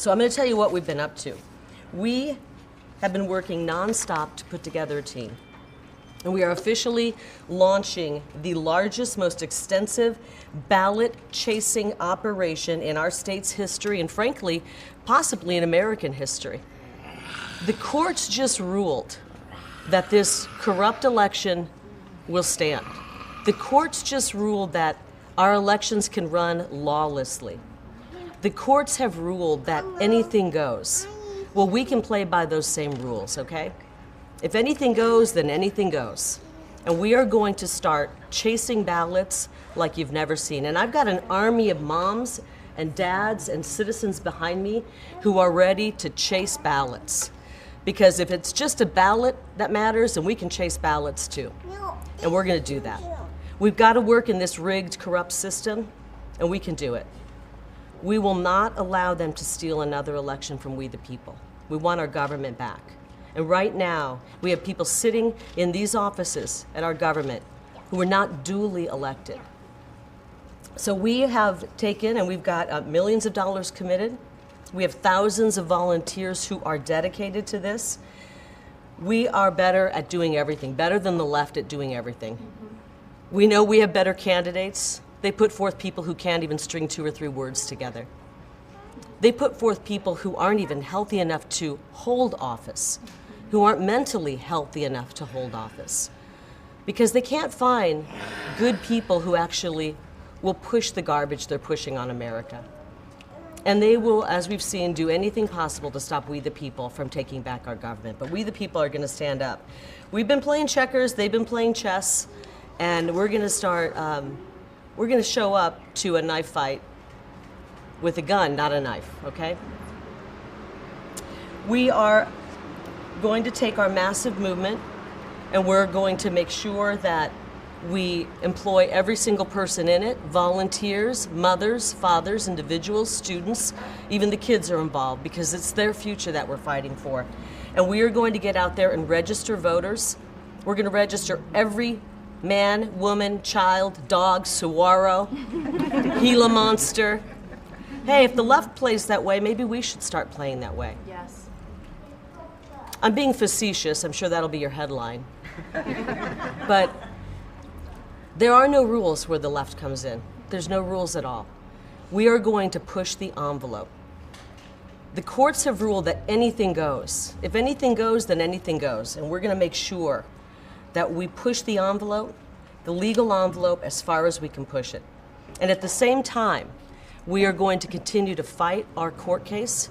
So I'm going to tell you what we've been up to. We have been working nonstop to put together a team. And we are officially launching the largest, most extensive ballot chasing operation in our state's history, and frankly, possibly in American history. The courts just ruled that this corrupt election will stand. The courts just ruled that our elections can run lawlessly. The courts have ruled that anything goes. Well, we can play by those same rules, okay? If anything goes, then anything goes. And we are going to start chasing ballots like you've never seen. And I've got an army of moms and dads and citizens behind me who are ready to chase ballots. Because if it's just a ballot that matters, then we can chase ballots too. And we're going to do that. We've got to work in this rigged, corrupt system, and we can do it. We will not allow them to steal another election from we the people. We want our government back. And right now, we have people sitting in these offices at our government who are not duly elected. So we have taken, and we've got millions of dollars committed. We have thousands of volunteers who are dedicated to this. We are better at doing everything, better than the left at doing everything. We know we have better candidates. They put forth people who can't even string 2 or 3 words together. They put forth people who aren't even healthy enough to hold office, who aren't mentally healthy enough to hold office, because they can't find good people who actually will push the garbage they're pushing on America. And they will, as we've seen, do anything possible to stop we the people from taking back our government. But we the people are going to stand up. We've been playing checkers, they've been playing chess, and we're going to start, we're going to show up to a knife fight with a gun, not a knife, okay? We are going to take our massive movement, and we're going to make sure that we employ every single person in it, volunteers, mothers, fathers, individuals, students, even the kids are involved because it's their future that we're fighting for. And we are going to get out there and register voters. We're going to register every man, woman, child, dog, saguaro, Gila monster. Hey, if the left plays that way, maybe we should start playing that way. Yes. I'm being facetious. I'm sure that'll be your headline. But there are no rules where the left comes in. There's no rules at all. We are going to push the envelope. The courts have ruled that anything goes. If anything goes, then anything goes. And we're going to make sure that we push the envelope, the legal envelope, as far as we can push it. And at the same time, we are going to continue to fight our court case.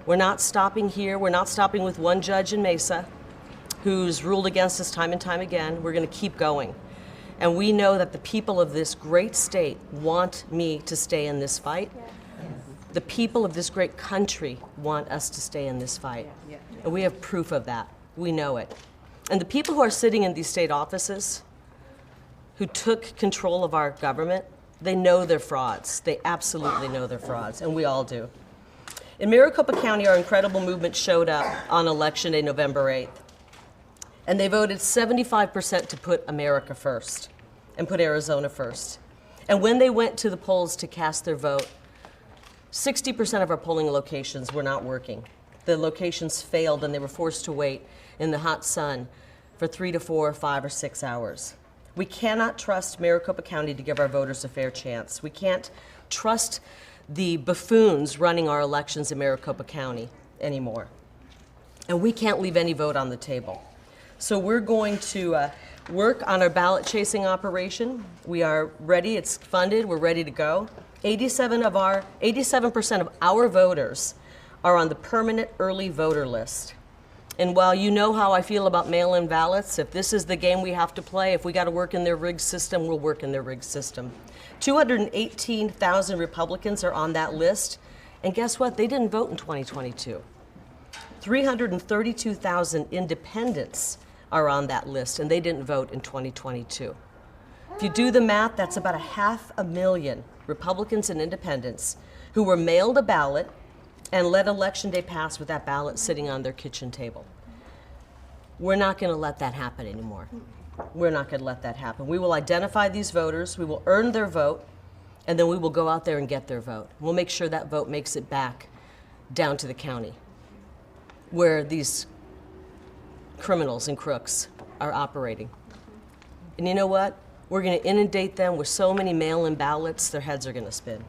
We're not stopping here. We're not stopping with one judge in Mesa who's ruled against us time and time again. We're going to keep going. And we know that the people of this great state want me to stay in this fight. The people of this great country want us to stay in this fight. And we have proof of that. We know it. And the people who are sitting in these state offices, who took control of our government, they know they're frauds. They absolutely know they're frauds, and we all do. In Maricopa County, our incredible movement showed up on Election Day, November 8th. And they voted 75% to put America first and put Arizona first. And when they went to the polls to cast their vote, 60% of our polling locations were not working. The locations failed and they were forced to wait in the hot sun for 3 to 4, 5, or 6 hours. We cannot trust Maricopa County to give our voters a fair chance. We can't trust the buffoons running our elections in Maricopa County anymore. And we can't leave any vote on the table. So we're going to work on our ballot chasing operation. We are ready, it's funded, we're ready to go. 87% of our voters are on the permanent early voter list. And while you know how I feel about mail-in ballots, if this is the game we have to play, if we got to work in their rigged system, we'll work in their rigged system. 218,000 Republicans are on that list, and guess what? They didn't vote in 2022. 332,000 independents are on that list, and they didn't vote in 2022. If you do the math, that's about 500,000 Republicans and independents who were mailed a ballot and let Election Day pass with that ballot sitting on their kitchen table. We're not going to let that happen anymore. We're not going to let that happen. We will identify these voters, we will earn their vote, and then we will go out there and get their vote. We'll make sure that vote makes it back down to the county, where these criminals and crooks are operating. And you know what? We're going to inundate them with so many mail-in ballots, their heads are going to spin.